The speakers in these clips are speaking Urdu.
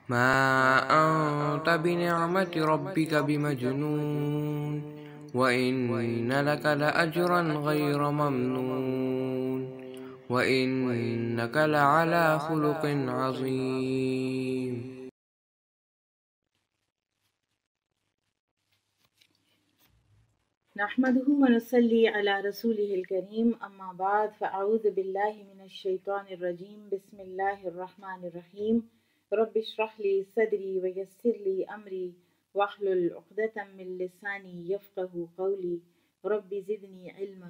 ما أنت بنعمة ربك بمجنون وإن لك لأجرا غير ممنون وإنك لعلى خلق عظيم. نحمده ونصلي على رسوله الكريم أما بعد فأعوذ بالله من الشيطان الرجيم بسم الله الرحمن الرحيم رب اشرح لي صدري ويسر لي أمري واحلل عقدة من لساني يفقه قولي رب زدني علما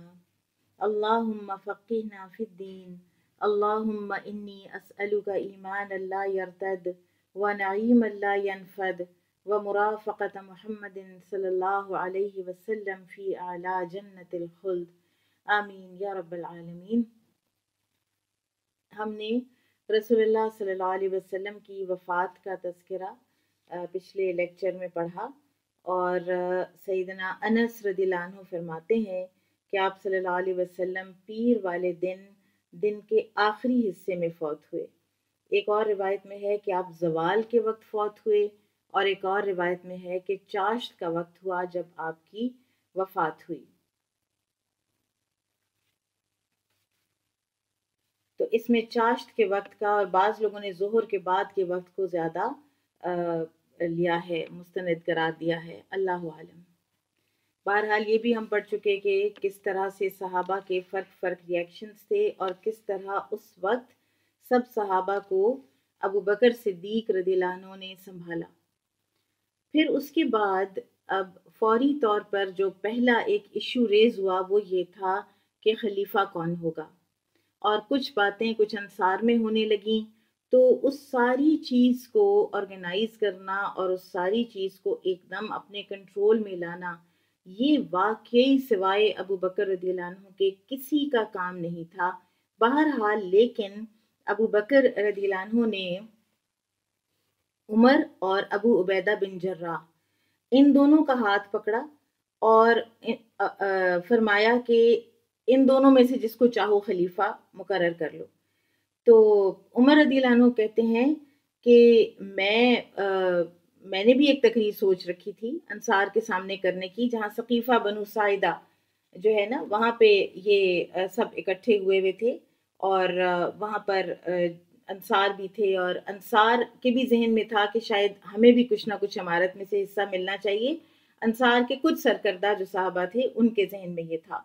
اللهم فقهنا في الدين اللهم إني أسألك إيمانا لا يرتد ونعيما لا ينفد ومرافقة محمد صلی اللہ علیہ وسلم فی اعلیٰ جنت الخلد آمین یا رب العالمین۔ ہم نے رسول اللہ صلی اللہ علیہ وسلم کی وفات کا تذکرہ پچھلے لیکچر میں پڑھا، اور سیدنا انس رضی اللہ عنہ فرماتے ہیں کہ آپ صلی اللہ علیہ وسلم پیر والے دن کے آخری حصے میں فوت ہوئے۔ ایک اور روایت میں ہے کہ آپ زوال کے وقت فوت ہوئے، اور ایک اور روایت میں ہے کہ چاشت کا وقت ہوا جب آپ کی وفات ہوئی۔ تو اس میں چاشت کے وقت کا، اور بعض لوگوں نے ظہر کے بعد کے وقت کو زیادہ لیا ہے، مستند قرار دیا ہے، اللہ عالم۔ بہرحال یہ بھی ہم پڑھ چکے کہ کس طرح سے صحابہ کے فرق ریاکشنز تھے، اور کس طرح اس وقت سب صحابہ کو ابو بکر صدیق رضی اللہ عنہ نے سنبھالا۔ پھر اس کے بعد اب فوری طور پر جو پہلا ایک ایشو ریز ہوا وہ یہ تھا کہ خلیفہ کون ہوگا، اور کچھ باتیں کچھ انصار میں ہونے لگیں، تو اس ساری چیز کو آرگنائز کرنا اور اس ساری چیز کو ایک دم اپنے کنٹرول میں لانا، یہ واقعی سوائے ابو بکر رضی اللہ عنہ کے کسی کا کام نہیں تھا۔ بہرحال لیکن ابو بکر رضی اللہ عنہ نے عمر اور ابو عبیدہ بن جراح ان دونوں کا ہاتھ پکڑا اور فرمایا کہ ان دونوں میں سے جس کو چاہو خلیفہ مقرر کر لو۔ تو عمر رضی اللہ عنہ کہتے ہیں کہ میں نے بھی ایک تقریر سوچ رکھی تھی انصار کے سامنے کرنے کی، جہاں ثقیفہ بنو ساعدہ جو ہے نا وہاں پہ یہ سب اکٹھے ہوئے تھے، اور وہاں پر انصار بھی تھے، اور انصار کے بھی ذہن میں تھا کہ شاید ہمیں بھی کچھ نہ کچھ امارت میں سے حصہ ملنا چاہیے۔ انصار کے کچھ سرکردہ جو صحابہ تھے ان کے ذہن میں یہ تھا۔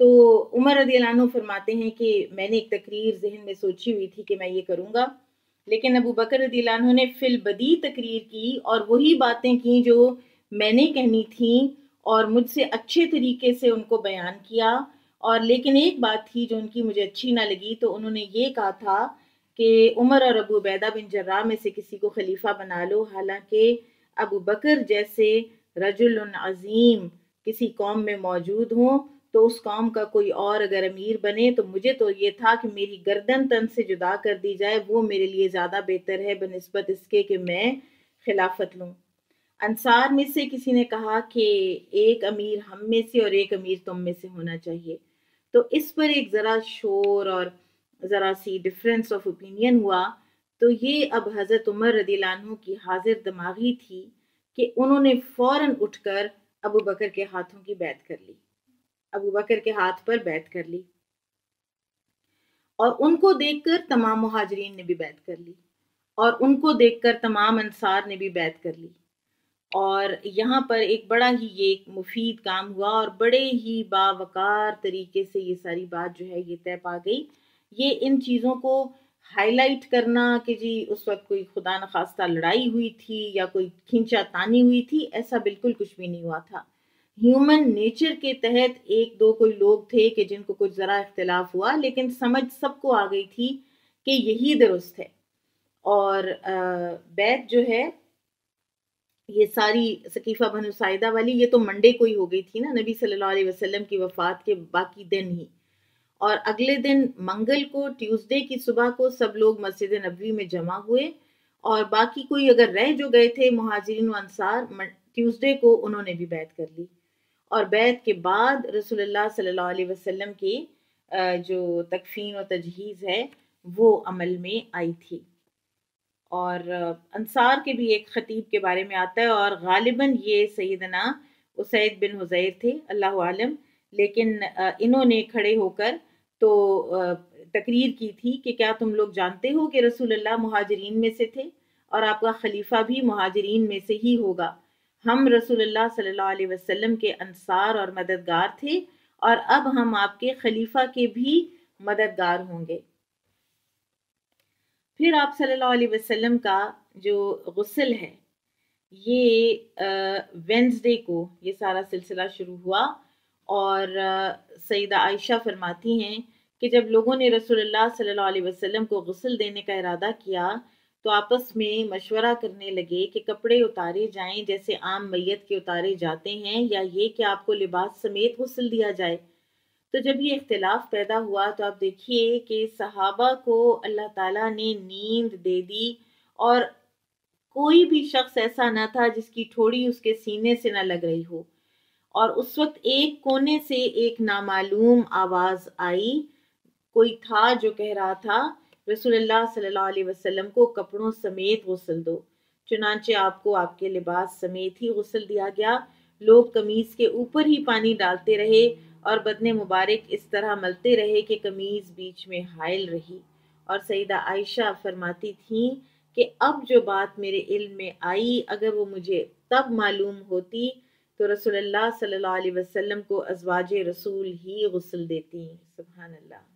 تو عمر رضی اللہ عنہ فرماتے ہیں کہ میں نے ایک تقریر ذہن میں سوچی ہوئی تھی کہ میں یہ کروں گا، لیکن ابو بکر رضی اللہ عنہ نے فی البدیہہ تقریر کی اور وہی باتیں کی جو میں نے کہنی تھیں، اور مجھ سے اچھے طریقے سے ان کو بیان کیا۔ اور لیکن ایک بات تھی جو ان کی مجھے اچھی نہ لگی، تو انہوں نے یہ کہا تھا کہ عمر اور ابو عبیدہ بن جراح میں سے کسی کو خلیفہ بنا لو، حالانکہ ابو بکر جیسے رجل عظیم کسی قوم میں موجود ہوں تو اس قوم کا کوئی اور اگر امیر بنے تو مجھے تو یہ تھا کہ میری گردن تن سے جدا کر دی جائے، وہ میرے لیے زیادہ بہتر ہے بنسبت اس کے کہ میں خلافت لوں۔ انصار میں سے کسی نے کہا کہ ایک امیر ہم میں سے اور ایک امیر تم میں سے ہونا چاہیے، تو اس پر ایک ذرا شور اور ذرا سی ڈفرینس آف اوپینین ہوا۔ تو یہ اب حضرت عمر رضی اللہ عنہ کی حاضر دماغی تھی کہ انہوں نے فوراً اٹھ کر ابو بکر کے ہاتھوں کی بیعت کر لی، ابو بکر کے ہاتھ پر بیعت کر لی، اور ان کو دیکھ کر تمام مہاجرین نے بھی بیعت کر لی، اور ان کو دیکھ کر تمام انصار نے بھی بیعت کر لی۔ اور یہاں پر ایک بڑا ہی یہ مفید کام ہوا، اور بڑے ہی باوقار طریقے سے یہ ساری بات جو ہے یہ طے پا گئی۔ یہ ان چیزوں کو ہائی لائٹ کرنا کہ جی اس وقت کوئی خدا نخواستہ لڑائی ہوئی تھی یا کوئی کھینچا تانی ہوئی تھی، ایسا بالکل کچھ بھی نہیں ہوا تھا۔ ہیومن نیچر کے تحت ایک دو کوئی لوگ تھے کہ جن کو کچھ ذرا اختلاف ہوا، لیکن سمجھ سب کو آ گئی تھی کہ یہی درست ہے۔ اور بیعت جو ہے یہ ساری ثقیفہ بنو ساعدہ والی، یہ تو منڈے کو ہی ہو گئی تھی نا، نبی صلی اللہ علیہ وسلم کی وفات کے باقی دن ہی، اور اگلے دن منگل کو ٹیوزڈے کی صبح کو سب لوگ مسجد نبوی میں جمع ہوئے، اور باقی کوئی اگر رہ جو گئے تھے مہاجرین و انصار ٹیوزڈے کو انہوں نے بھی بیعت کر لی، اور بیعت کے بعد رسول اللہ صلی اللہ علیہ وسلم کی جو تکفین و تجہیز ہے وہ عمل میں آئی تھی۔ اور انصار کے بھی ایک خطیب کے بارے میں آتا ہے، اور غالباً یہ سیدنا اسید بن حضیر تھے، اللہ عالم، لیکن انہوں نے کھڑے ہو کر تو تقریر کی تھی کہ کیا تم لوگ جانتے ہو کہ رسول اللہ مہاجرین میں سے تھے اور آپ کا خلیفہ بھی مہاجرین میں سے ہی ہوگا۔ ہم رسول اللہ صلی اللہ علیہ وسلم کے انصار اور مددگار تھے، اور اب ہم آپ کے خلیفہ کے بھی مددگار ہوں گے۔ پھر آپ صلی اللہ علیہ وسلم کا جو غسل ہے، یہ وینسڈے کو یہ سارا سلسلہ شروع ہوا، اور سیدہ عائشہ فرماتی ہیں کہ جب لوگوں نے رسول اللہ صلی اللہ علیہ وسلم کو غسل دینے کا ارادہ کیا تو آپس میں مشورہ کرنے لگے کہ کپڑے اتارے جائیں جیسے عام میت کے اتارے جاتے ہیں، یا یہ کہ آپ کو لباس سمیت غسل دیا جائے۔ تو جب یہ اختلاف پیدا ہوا تو آپ دیکھیے کہ صحابہ کو اللہ تعالیٰ نے نیند دے دی، اور کوئی بھی شخص ایسا نہ تھا جس کی ٹھوڑی اس کے سینے سے نہ لگ رہی ہو، اور اس وقت ایک کونے سے ایک نامعلوم آواز آئی، کوئی تھا جو کہہ رہا تھا رسول اللہ صلی اللہ علیہ وسلم کو کپڑوں سمیت غسل دو۔ چنانچہ آپ کو آپ کے لباس سمیت ہی غسل دیا گیا۔ لوگ قمیض کے اوپر ہی پانی ڈالتے رہے اور بدن مبارک اس طرح ملتے رہے کہ قمیض بیچ میں حائل رہی۔ اور سیدہ عائشہ فرماتی تھیں کہ اب جو بات میرے علم میں آئی، اگر وہ مجھے تب معلوم ہوتی تو رسول اللہ صلی اللہ علیہ وسلم کو ازواج رسول ہی غسل دیتی۔ سبحان اللہ۔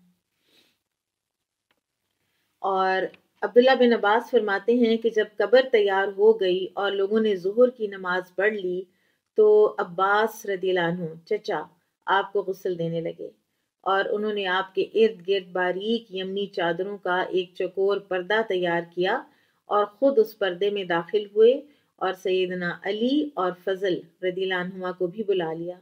اور عبداللہ بن عباس فرماتے ہیں کہ جب قبر تیار ہو گئی اور لوگوں نے ظہر کی نماز پڑھ لی تو عباس رضی اللہ عنہ چچا آپ کو غسل دینے لگے، اور انہوں نے آپ کے ارد گرد باریک یمنی چادروں کا ایک چکور پردہ تیار کیا اور خود اس پردے میں داخل ہوئے، اور سیدنا علی اور فضل رضی اللہ عنہما کو بھی بلا لیا۔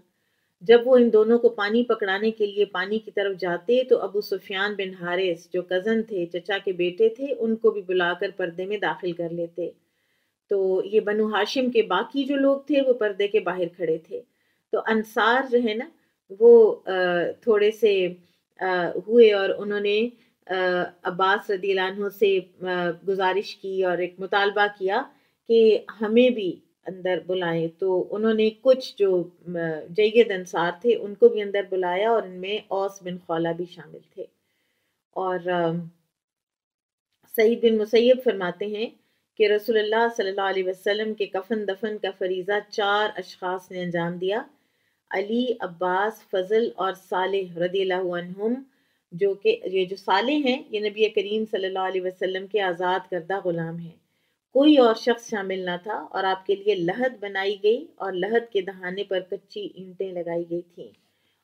جب وہ ان دونوں کو پانی پکڑانے کے لیے پانی کی طرف جاتے تو ابو سفیان بن حارث جو کزن تھے، چچا کے بیٹے تھے، ان کو بھی بلا کر پردے میں داخل کر لیتے۔ تو یہ بنو ہاشم کے باقی جو لوگ تھے وہ پردے کے باہر کھڑے تھے۔ تو انصار جو ہے نا وہ تھوڑے سے ہوئے، اور انہوں نے عباس رضی اللہ عنہ سے گزارش کی اور ایک مطالبہ کیا کہ ہمیں بھی اندر بلائیں۔ تو انہوں نے کچھ جو جید انصار تھے ان کو بھی اندر بلایا، اور ان میں اوس بن خولہ بھی شامل تھے۔ اور سعید بن مسیب فرماتے ہیں کہ رسول اللہ صلی اللہ علیہ وسلم کے کفن دفن کا فریضہ 4 اشخاص نے انجام دیا: علی، عباس، فضل اور صالح رضی اللہ عنہم، جو کہ یہ جو صالح ہیں یہ نبی کریم صلی اللہ علیہ وسلم کے آزاد کردہ غلام ہیں۔ کوئی اور شخص شامل نہ تھا، اور آپ کے لیے لحد بنائی گئی اور لحد کے دہانے پر کچی اینٹیں لگائی گئی تھیں،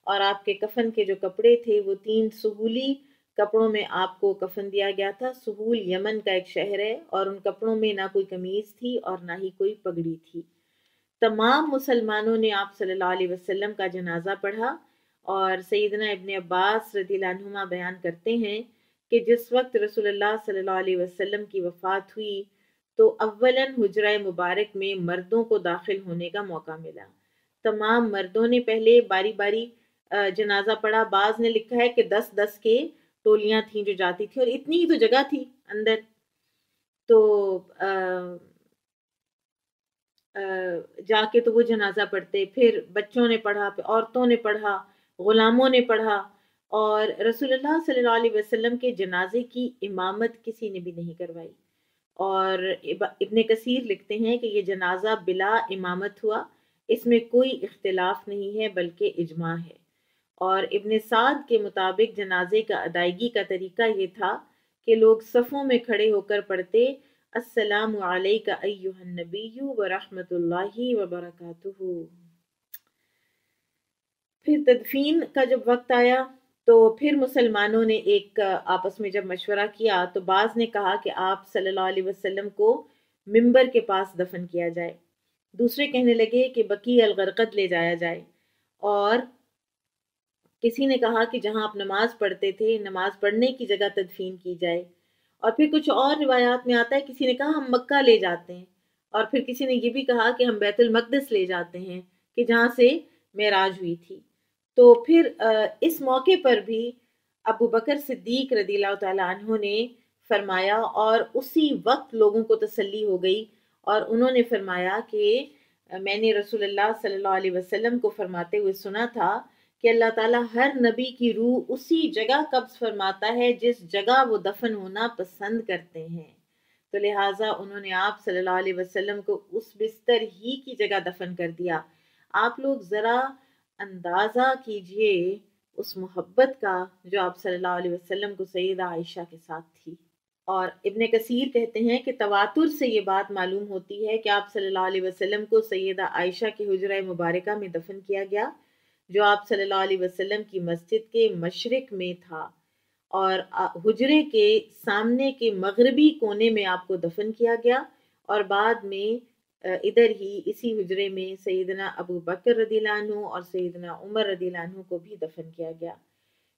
اور آپ کے کفن کے جو کپڑے تھے وہ 3 سہولی کپڑوں میں آپ کو کفن دیا گیا تھا۔ سہول یمن کا ایک شہر ہے، اور ان کپڑوں میں نہ کوئی قمیض تھی اور نہ ہی کوئی پگڑی تھی۔ تمام مسلمانوں نے آپ صلی اللہ علیہ وسلم کا جنازہ پڑھا، اور سیدنا ابن عباس رضی اللہ عنہما بیان کرتے ہیں کہ جس وقت رسول اللہ صلی اللہ علیہ وسلم کی وفات ہوئی تو اولاً حجرہ مبارک میں مردوں کو داخل ہونے کا موقع ملا۔ تمام مردوں نے پہلے باری باری جنازہ پڑھا۔ بعض نے لکھا ہے کہ 10-10 کے ٹولیاں تھیں جو جاتی تھی، اور اتنی ہی تو جگہ تھی اندر، تو جا کے تو وہ جنازہ پڑھتے، پھر بچوں نے پڑھا، پھر عورتوں نے پڑھا، غلاموں نے پڑھا، اور رسول اللہ صلی اللہ علیہ وسلم کے جنازے کی امامت کسی نے بھی نہیں کروائی۔ اور ابن کثیر لکھتے ہیں کہ یہ جنازہ بلا امامت ہوا، اس میں کوئی اختلاف نہیں ہے بلکہ اجماع ہے۔ اور ابن سعد کے مطابق جنازے کا ادائیگی کا طریقہ یہ تھا کہ لوگ صفوں میں کھڑے ہو کر پڑھتے: السلام علیک ایھا النبی ورحمۃ اللہ وبرکاتہ۔ پھر تدفین کا جب وقت آیا تو پھر مسلمانوں نے ایک آپس میں جب مشورہ کیا تو بعض نے کہا کہ آپ صلی اللہ علیہ وسلم کو منبر کے پاس دفن کیا جائے، دوسرے کہنے لگے کہ بقیع الغرقد لے جایا جائے، اور کسی نے کہا کہ جہاں آپ نماز پڑھتے تھے نماز پڑھنے کی جگہ تدفین کی جائے، اور پھر کچھ اور روایات میں آتا ہے کسی نے کہا ہم مکہ لے جاتے ہیں، اور پھر کسی نے یہ بھی کہا کہ ہم بیت المقدس لے جاتے ہیں کہ جہاں سے معراج ہوئی تھی۔ تو پھر اس موقع پر بھی ابو بکر صدیق رضی اللہ تعالیٰ عنہ نے فرمایا اور اسی وقت لوگوں کو تسلی ہو گئی، اور انہوں نے فرمایا کہ میں نے رسول اللہ صلی اللہ علیہ وسلم کو فرماتے ہوئے سنا تھا کہ اللہ تعالیٰ ہر نبی کی روح اسی جگہ قبض فرماتا ہے جس جگہ وہ دفن ہونا پسند کرتے ہیں، تو لہٰذا انہوں نے آپ صلی اللہ علیہ وسلم کو اس بستر ہی کی جگہ دفن کر دیا۔ آپ لوگ ذرا اندازہ کیجئے اس محبت کا جو آپ صلی اللہ علیہ وسلم کو سیدہ عائشہ کے ساتھ تھی۔ اور ابن کثیر کہتے ہیں کہ تواتر سے یہ بات معلوم ہوتی ہے کہ آپ صلی اللہ علیہ وسلم کو سیدہ عائشہ کے حجرہ مبارکہ میں دفن کیا گیا، جو آپ صلی اللہ علیہ وسلم کی مسجد کے مشرق میں تھا، اور حجرے کے سامنے کے مغربی کونے میں آپ کو دفن کیا گیا، اور بعد میں ادھر ہی اسی حجرے میں سیدنا ابو بکر رضی اللہ عنہ اور سیدنا عمر رضی اللہ عنہ کو بھی دفن کیا گیا۔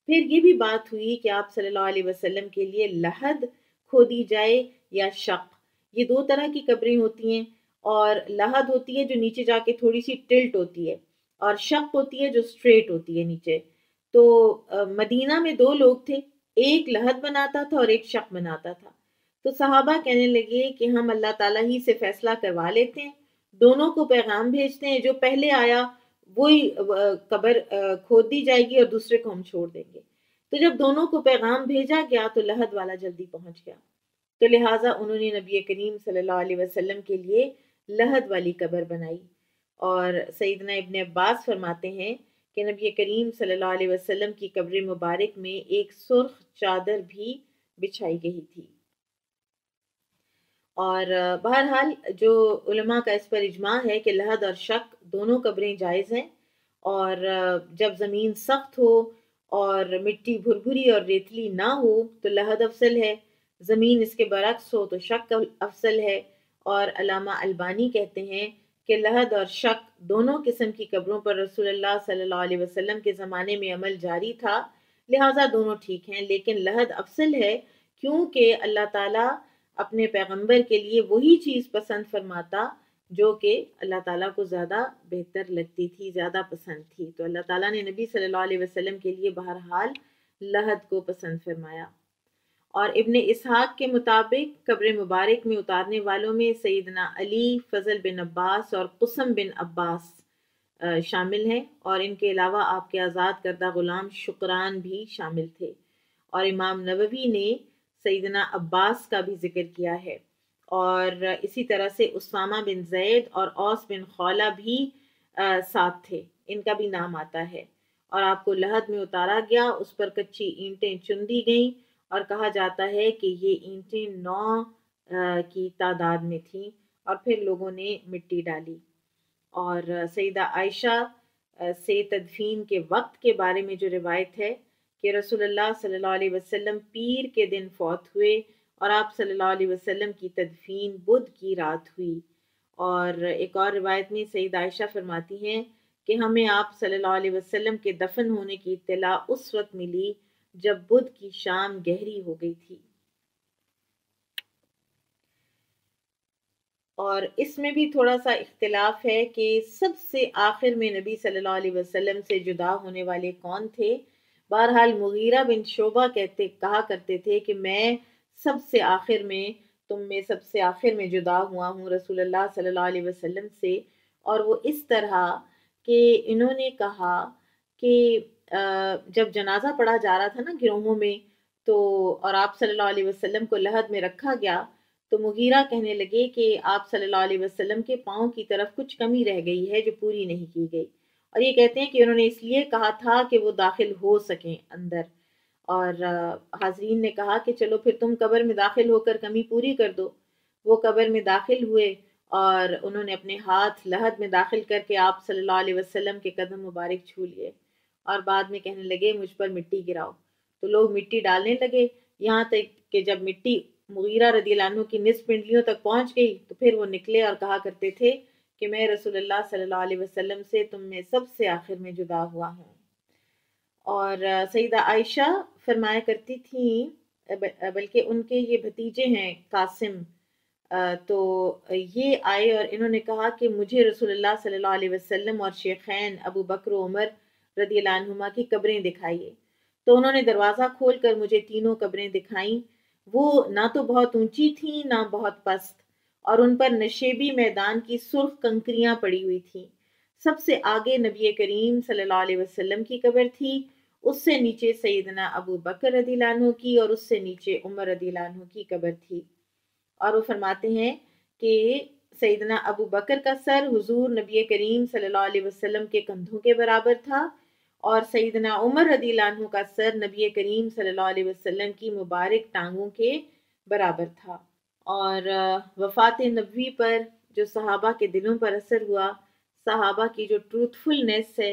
پھر یہ بھی بات ہوئی کہ آپ صلی اللہ علیہ وسلم کے لیے لحد کھودی جائے یا شق، یہ دو طرح کی قبریں ہوتی ہیں، اور لحد ہوتی ہے جو نیچے جا کے تھوڑی سی ٹلٹ ہوتی ہے، اور شق ہوتی ہے جو سٹریٹ ہوتی ہے نیچے۔ تو مدینہ میں دو لوگ تھے، ایک لحد بناتا تھا اور ایک شق بناتا تھا، تو صحابہ کہنے لگے کہ ہم اللہ تعالیٰ ہی سے فیصلہ کروا لیتے ہیں، دونوں کو پیغام بھیجتے ہیں، جو پہلے آیا وہی قبر کھود دی جائے گی اور دوسرے کو ہم چھوڑ دیں گے۔ تو جب دونوں کو پیغام بھیجا گیا تو لحد والا جلدی پہنچ گیا، تو لہٰذا انہوں نے نبی کریم صلی اللہ علیہ وسلم کے لیے لحد والی قبر بنائی۔ اور سیدنا ابن عباس فرماتے ہیں کہ نبی کریم صلی اللہ علیہ وسلم کی قبر مبارک میں ایک سرخ چادر بھی بچھائی گئی تھی۔ اور بہرحال جو علماء کا اس پر اجماع ہے کہ لحد اور شق دونوں قبریں جائز ہیں، اور جب زمین سخت ہو اور مٹی بھربھری اور ریتلی نہ ہو تو لحد افضل ہے، زمین اس کے برعکس ہو تو شق افضل ہے۔ اور علامہ البانی کہتے ہیں کہ لحد اور شق دونوں قسم کی قبروں پر رسول اللہ صلی اللہ علیہ وسلم کے زمانے میں عمل جاری تھا، لہٰذا دونوں ٹھیک ہیں، لیکن لحد افضل ہے کیونکہ اللہ تعالیٰ اپنے پیغمبر کے لیے وہی چیز پسند فرماتا جو کہ اللہ تعالیٰ کو زیادہ بہتر لگتی تھی، زیادہ پسند تھی، تو اللہ تعالیٰ نے نبی صلی اللہ علیہ وسلم کے لیے بہرحال لحد کو پسند فرمایا۔ اور ابن اسحاق کے مطابق قبر مبارک میں اتارنے والوں میں سیدنا علی، فضل بن عباس اور قسم بن عباس شامل ہیں، اور ان کے علاوہ آپ کے آزاد کردہ غلام شکران بھی شامل تھے۔ اور امام نووی نے سیدنا عباس کا بھی ذکر کیا ہے، اور اسی طرح سے اسامہ بن زید اور اوس بن خولہ بھی ساتھ تھے، ان کا بھی نام آتا ہے۔ اور آپ کو لحد میں اتارا گیا، اس پر کچی اینٹیں چن دی گئیں، اور کہا جاتا ہے کہ یہ اینٹیں 9 کی تعداد میں تھیں، اور پھر لوگوں نے مٹی ڈالی۔ اور سیدہ عائشہ سے تدفین کے وقت کے بارے میں جو روایت ہے کہ رسول اللہ صلی اللہ علیہ وسلم پیر کے دن فوت ہوئے، اور آپ صلی اللہ علیہ وسلم کی تدفین بدھ کی رات ہوئی۔ اور ایک اور روایت میں سیدہ عائشہ فرماتی ہیں کہ ہمیں آپ صلی اللہ علیہ وسلم کے دفن ہونے کی اطلاع اس وقت ملی جب بدھ کی شام گہری ہو گئی تھی۔ اور اس میں بھی تھوڑا سا اختلاف ہے کہ سب سے آخر میں نبی صلی اللہ علیہ وسلم سے جدا ہونے والے کون تھے۔ بہرحال مغیرہ بن شعبہ کہا کرتے تھے کہ میں سب سے آخر میں، تم میں سب سے آخر میں جدا ہوا ہوں رسول اللہ صلی اللہ علیہ وسلم سے، اور وہ اس طرح کہ انہوں نے کہا کہ جب جنازہ پڑھا جا رہا تھا نا گروہوں میں، تو اور آپ صلی اللہ علیہ وسلم کو لحد میں رکھا گیا، تو مغیرہ کہنے لگے کہ آپ صلی اللہ علیہ وسلم کے پاؤں کی طرف کچھ کمی رہ گئی ہے جو پوری نہیں کی گئی، اور یہ کہتے ہیں کہ انہوں نے اس لیے کہا تھا کہ وہ داخل ہو سکیں اندر، اور حاضرین نے کہا کہ چلو پھر تم قبر میں داخل ہو کر کمی پوری کر دو۔ وہ قبر میں داخل ہوئے اور انہوں نے اپنے ہاتھ لحد میں داخل کر کے آپ صلی اللہ علیہ وسلم کے قدم مبارک چھو لیے، اور بعد میں کہنے لگے مجھ پر مٹی گراؤ، تو لوگ مٹی ڈالنے لگے، یہاں تک کہ جب مٹی مغیرہ رضی اللہ عنہ کی نصف پنڈلیوں تک پہنچ گئی تو پھر وہ نکلے اور کہا کرتے تھے کہ میں رسول اللہ صلی اللہ علیہ وسلم سے تم میں سب سے آخر میں جدا ہوا ہوں۔ اور سیدہ عائشہ فرمایا کرتی تھیں، بلکہ ان کے یہ بھتیجے ہیں قاسم، تو یہ آئے اور انہوں نے کہا کہ مجھے رسول اللہ صلی اللہ علیہ وسلم اور شیخین ابو بکر و عمر رضی اللہ عنہما کی قبریں دکھائیے، تو انہوں نے دروازہ کھول کر مجھے تینوں قبریں دکھائیں، وہ نہ تو بہت اونچی تھیں نہ بہت پست، اور ان پر نشیبی میدان کی سرخ کنکریاں پڑی ہوئی تھیں۔ سب سے آگے نبی کریم صلی اللہ علیہ وسلم کی قبر تھی، اس سے نیچے سیدنا ابو بکر رضی اللہ عنہ کی، اور اس سے نیچے عمر رضی اللہ عنہ کی قبر تھی۔ اور وہ فرماتے ہیں کہ سیدنا ابو بکر کا سر حضور نبی کریم صلی اللہ علیہ وسلم کے کندھوں کے برابر تھا، اور سیدنا عمر رضی اللہ عنہ کا سر نبی کریم صلی اللہ علیہ وسلم کی مبارک ٹانگوں کے برابر تھا۔ اور وفات نبوی پر جو صحابہ کے دلوں پر اثر ہوا، صحابہ کی جو ٹروتھفلنس ہے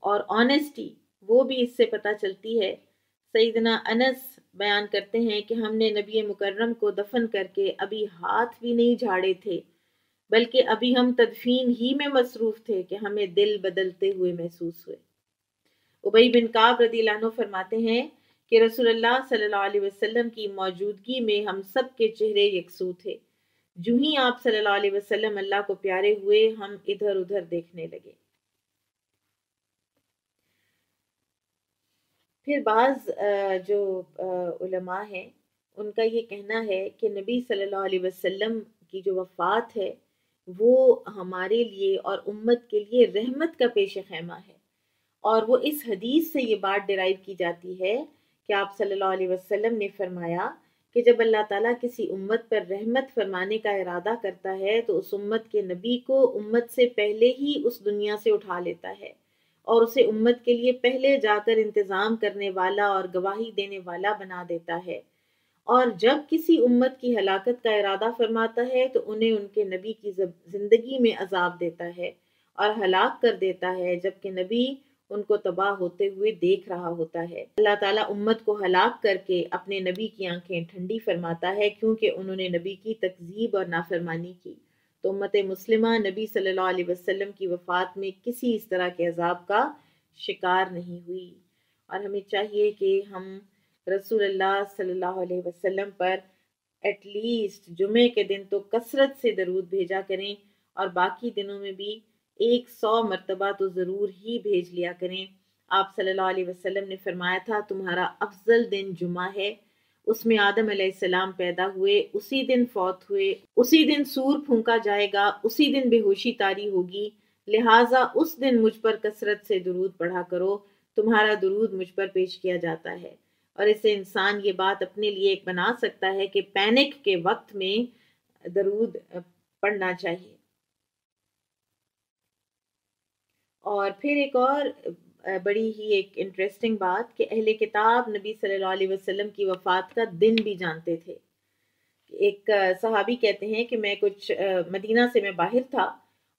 اور آنیسٹی، وہ بھی اس سے پتہ چلتی ہے۔ سیدنا انس بیان کرتے ہیں کہ ہم نے نبی مکرم کو دفن کر کے ابھی ہاتھ بھی نہیں جھاڑے تھے، بلکہ ابھی ہم تدفین ہی میں مصروف تھے کہ ہمیں دل بدلتے ہوئے محسوس ہوئے۔ ابی بن کعب رضی اللہ عنہ فرماتے ہیں کہ رسول اللہ صلی اللہ علیہ وسلم کی موجودگی میں ہم سب کے چہرے یکسو تھے۔ جو ہی آپ صلی اللہ علیہ وسلم اللہ کو پیارے ہوئے، ہم ادھر ادھر دیکھنے لگے۔ پھر بعض جو علماء ہیں ان کا یہ کہنا ہے کہ نبی صلی اللہ علیہ وسلم کی جو وفات ہے وہ ہمارے لیے اور امت کے لیے رحمت کا پیش خیمہ ہے، اور وہ اس حدیث سے یہ بات ڈرائیو کی جاتی ہے کہ آپ صلی اللہ علیہ وسلم نے فرمایا کہ جب اللہ تعالیٰ کسی امت پر رحمت فرمانے کا ارادہ کرتا ہے تو اس امت کے نبی کو امت سے پہلے ہی اس دنیا سے اٹھا لیتا ہے، اور اسے امت کے لیے پہلے جا کر انتظام کرنے والا اور گواہی دینے والا بنا دیتا ہے، اور جب کسی امت کی ہلاکت کا ارادہ فرماتا ہے تو انہیں ان کے نبی کی زندگی میں عذاب دیتا ہے اور ہلاک کر دیتا ہے، جبکہ نبی ان کو تباہ ہوتے ہوئے دیکھ رہا ہوتا ہے۔ اللہ تعالیٰ امت کو ہلاک کر کے اپنے نبی کی آنکھیں ٹھنڈی فرماتا ہے کیونکہ انہوں نے نبی کی تکذیب اور نافرمانی کی، تو امت مسلمہ نبی صلی اللہ علیہ وسلم کی وفات میں کسی اس طرح کے عذاب کا شکار نہیں ہوئی۔ اور ہمیں چاہیے کہ ہم رسول اللہ صلی اللہ علیہ وسلم پر ایٹ لیسٹ جمعے کے دن تو کثرت سے درود بھیجا کریں، اور باقی دنوں میں بھی 100 مرتبہ تو ضرور ہی بھیج لیا کریں۔ آپ صلی اللہ علیہ وسلم نے فرمایا تھا تمہارا افضل دن جمعہ ہے، اس میں آدم علیہ السلام پیدا ہوئے، اسی دن فوت ہوئے، اسی دن سور پھونکا جائے گا، اسی دن بے ہوشی طاری ہوگی، لہٰذا اس دن مجھ پر کثرت سے درود پڑھا کرو، تمہارا درود مجھ پر پیش کیا جاتا ہے۔ اور اسے انسان یہ بات اپنے لیے ایک بنا سکتا ہے کہ پینک کے وقت میں درود پڑھنا چاہیے۔ اور پھر ایک اور بڑی ہی ایک انٹرسٹنگ بات کہ اہل کتاب نبی صلی اللہ علیہ وسلم کی وفات کا دن بھی جانتے تھے۔ ایک صحابی کہتے ہیں کہ میں کچھ مدینہ سے میں باہر تھا،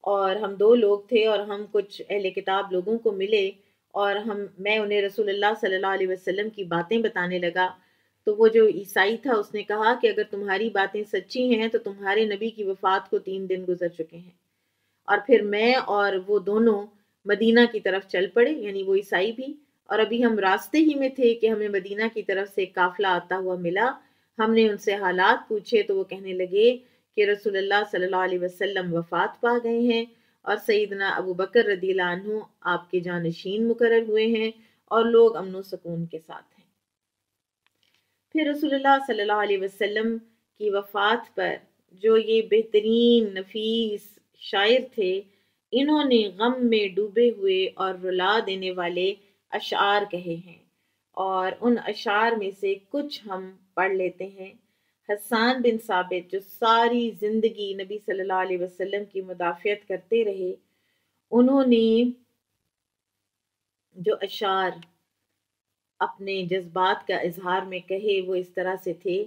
اور ہم 2 لوگ تھے، اور ہم کچھ اہل کتاب لوگوں کو ملے، اور میں انہیں رسول اللہ صلی اللہ علیہ وسلم کی باتیں بتانے لگا، تو وہ جو عیسائی تھا اس نے کہا کہ اگر تمہاری باتیں سچی ہیں تو تمہارے نبی کی وفات کو 3 دن گزر چکے ہیں۔ اور پھر میں اور وہ دونوں مدینہ کی طرف چل پڑے، یعنی وہ عیسائی بھی، اور ابھی ہم راستے ہی میں تھے کہ ہمیں مدینہ کی طرف سے قافلہ آتا ہوا ملا۔ ہم نے ان سے حالات پوچھے تو وہ کہنے لگے کہ رسول اللہ صلی اللہ علیہ وسلم وفات پا گئے ہیں، اور سیدنا ابو بکر رضی اللہ عنہ آپ کے جانشین مقرر ہوئے ہیں، اور لوگ امن و سکون کے ساتھ ہیں۔ پھر رسول اللہ صلی اللہ علیہ وسلم کی وفات پر جو یہ بہترین نفیس شاعر تھے، انہوں نے غم میں ڈوبے ہوئے اور رلا دینے والے اشعار کہے ہیں، اور ان اشعار میں سے کچھ ہم پڑھ لیتے ہیں۔ حسان بن ثابت جو ساری زندگی نبی صلی اللہ علیہ وسلم کی مدافعت کرتے رہے، انہوں نے جو اشعار اپنے جذبات کا اظہار میں کہے وہ اس طرح سے تھے: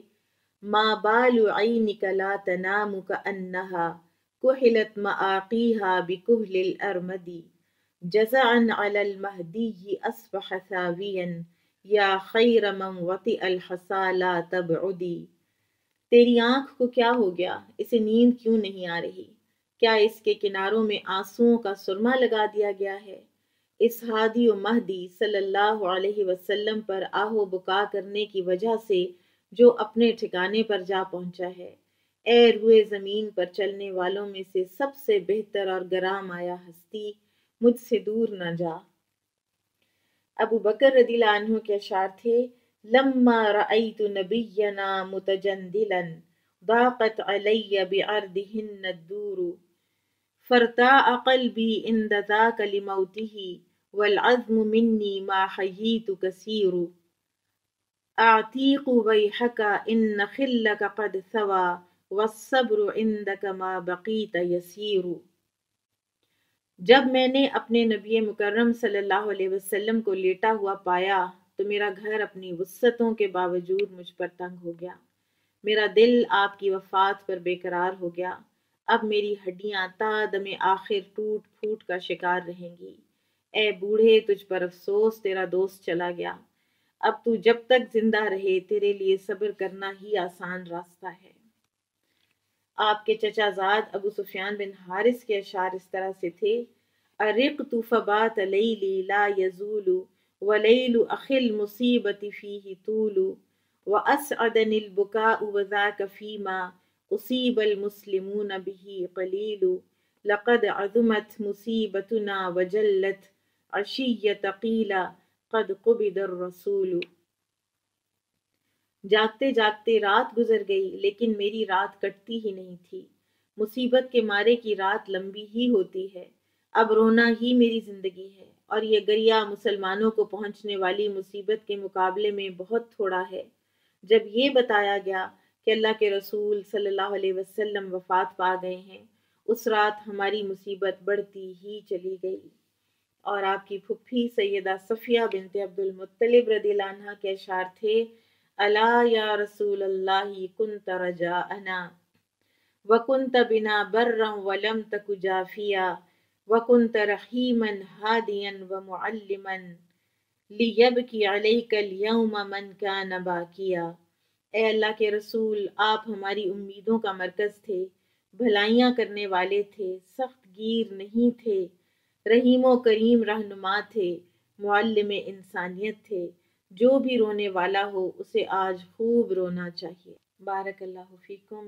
ما بال عینک لا تنام کأنہا کحلت معاقیہا بکحل الارمد جزعا علی المہدی اصبح ثاویا یا خیر من وطئ الحصا لا تبعدی۔ تیری آنکھ کو کیا ہو گیا، اسے نیند کیوں نہیں آ رہی؟ کیا اس کے کناروں میں آنسوؤں کا سرما لگا دیا گیا ہے؟ اس ہادی و مہدی صلی اللہ علیہ وسلم پر آہ و بکا کرنے کی وجہ سے جو اپنے ٹھکانے پر جا پہنچا ہے، اے روئے زمین پر چلنے والوں میں سے سب سے بہتر اور گرام آیا ہستی، مجھ سے دور نہ جا۔ ابو بکر رضی اللہ عنہ کے اشعار تھے: لما رأيت نبينا متجندلا ضاقت علي بعرضهن الدور فارتاع قلبي عند ذاك لموته والعزم مني ما حييت كثير أعتيق ويحك إن خلك قد ثوى والصبر عندك ما بقيت يسير۔ جب میں نے اپنے نبی مکرم صلی اللہ علیہ وسلم کو لیٹا ہوا پایا تو میرا گھر اپنی وسعتوں کے باوجود مجھ پر تنگ ہو گیا، میرا دل آپ کی وفات پر بے قرار ہو گیا، اب میری ہڈیاں تا دم آخر ٹوٹ پھوٹ کا شکار رہیں گی۔ اے بوڑھے تجھ پر افسوس، تیرا دوست چلا گیا، اب تو جب تک زندہ رہے تیرے لیے صبر کرنا ہی آسان راستہ ہے۔ آپ کے چچا زاد ابو سفیان بن حارث کے اشعار اس طرح سے تھے: ارقت فبات لیلی لا یزول ولیل اخی المصیبت فیہ طول واسعدنی البکاء وذاک فیما اصیب المسلمون بہ قلیل لقد عظمت مصیبتنا وجلت عشیۃ قیل قد قبض الرسول۔ جاگتے جاگتے رات گزر گئی لیکن میری رات کٹتی ہی نہیں تھی، مصیبت کے مارے کی رات لمبی ہی ہوتی ہے، اب رونا ہی میری زندگی ہے، اور یہ گریہ مسلمانوں کو پہنچنے والی مصیبت کے مقابلے میں بہت تھوڑا ہے۔ جب یہ بتایا گیا کہ اللہ کے رسول صلی اللہ علیہ وسلم وفات پا گئے ہیں، اس رات ہماری مصیبت بڑھتی ہی چلی گئی۔ اور آپ کی پھپھی سیدہ صفیہ بنت عبد المطلب رضی اللہ عنہ کے اشعار تھے: الا یا رسول اللہ کنت رجاءنا وکنت بنا برا ولم تک جافیا وکنت رحیما ہادیا ومعلما لیبکی علیک اليوم من کان باکیا۔ اے اللہ کے رسول، آپ ہماری امیدوں کا مرکز تھے، بھلائیاں کرنے والے تھے، سخت گیر نہیں تھے، رحیم و کریم رہنما تھے، معلم انسانیت تھے، جو بھی رونے والا ہو اسے آج خوب رونا چاہیے۔ بارک اللہ فیکم،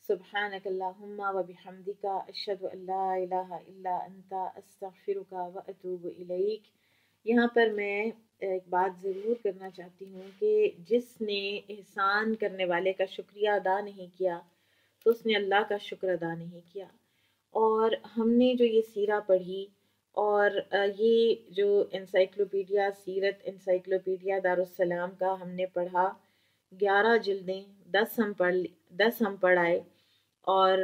سبحانک اللہم و بحمدک، اشہد ان لا الہ الا انت، استغفرک و اتوب الیک۔ یہاں پر میں ایک بات ضرور کرنا چاہتی ہوں کہ جس نے احسان کرنے والے کا شکریہ ادا نہیں کیا تو اس نے اللہ کا شکر ادا نہیں کیا۔ اور ہم نے جو یہ سیرہ پڑھی اور یہ جو انسائکلوپیڈیا سیرت انسائکلوپیڈیا دارالسلام کا ہم نے پڑھا، 11 جلدیں، 10 ہم پڑھ آئے، اور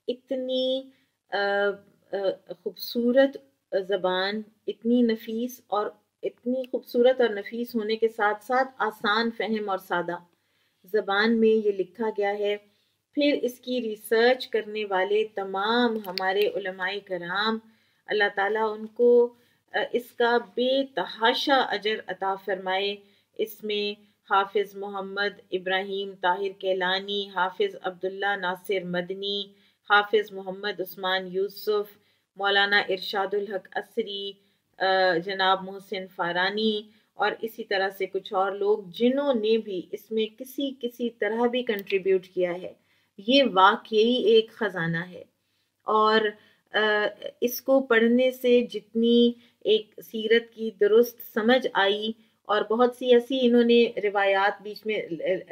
اتنی خوبصورت زبان، اتنی نفیس اور اتنی خوبصورت اور نفیس ہونے کے ساتھ ساتھ آسان فہم اور سادہ زبان میں یہ لکھا گیا ہے۔ پھر اس کی ریسرچ کرنے والے تمام ہمارے علماء کرام، اللہ تعالیٰ ان کو اس کا بے تحاشا اجر عطا فرمائے۔ اس میں حافظ محمد ابراہیم طاہر کیلانی، حافظ عبداللہ ناصر مدنی، حافظ محمد عثمان یوسف، مولانا ارشاد الحق عصری، جناب محسن فارانی، اور اسی طرح سے کچھ اور لوگ جنہوں نے بھی اس میں کسی طرح بھی کنٹریبیوٹ کیا ہے۔ یہ واقعی ایک خزانہ ہے، اور اس کو پڑھنے سے جتنی ایک سیرت کی درست سمجھ آئی، اور بہت سی ایسی انہوں نے روایات بیچ میں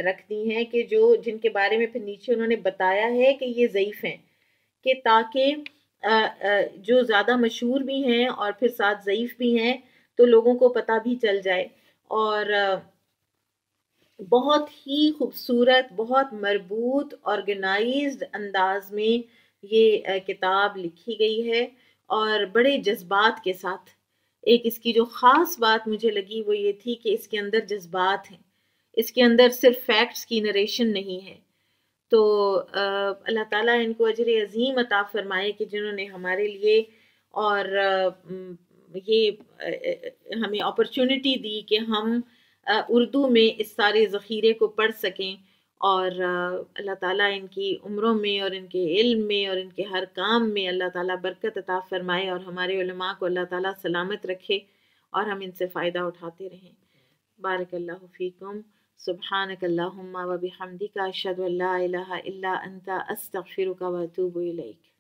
رکھ دی ہیں کہ جن کے بارے میں پھر نیچے انہوں نے بتایا ہے کہ یہ ضعیف ہیں، کہ تاکہ جو زیادہ مشہور بھی ہیں اور پھر ساتھ ضعیف بھی ہیں تو لوگوں کو پتہ بھی چل جائے۔ اور بہت ہی خوبصورت، بہت مربوط، آرگنائزڈ انداز میں یہ کتاب لکھی گئی ہے، اور بڑے جذبات کے ساتھ۔ ایک اس کی جو خاص بات مجھے لگی وہ یہ تھی کہ اس کے اندر جذبات ہیں، اس کے اندر صرف فیکٹس کی نریشن نہیں ہے۔ تو اللہ تعالیٰ ان کو اجر عظیم عطا فرمائے کہ جنہوں نے ہمارے لیے اور یہ ہمیں اپرچونٹی دی کہ ہم اردو میں اس سارے ذخیرے کو پڑھ سکیں، اور اللہ تعالیٰ ان کی عمروں میں اور ان کے علم میں اور ان کے ہر کام میں اللہ تعالیٰ برکت عطا فرمائے، اور ہمارے علماء کو اللہ تعالیٰ سلامت رکھے اور ہم ان سے فائدہ اٹھاتے رہیں۔ بارک اللہ فیکم، سبحانک اللہم و بحمدک، اشہد ان لا الہ الا انت، استغفرک و اتوب الیک۔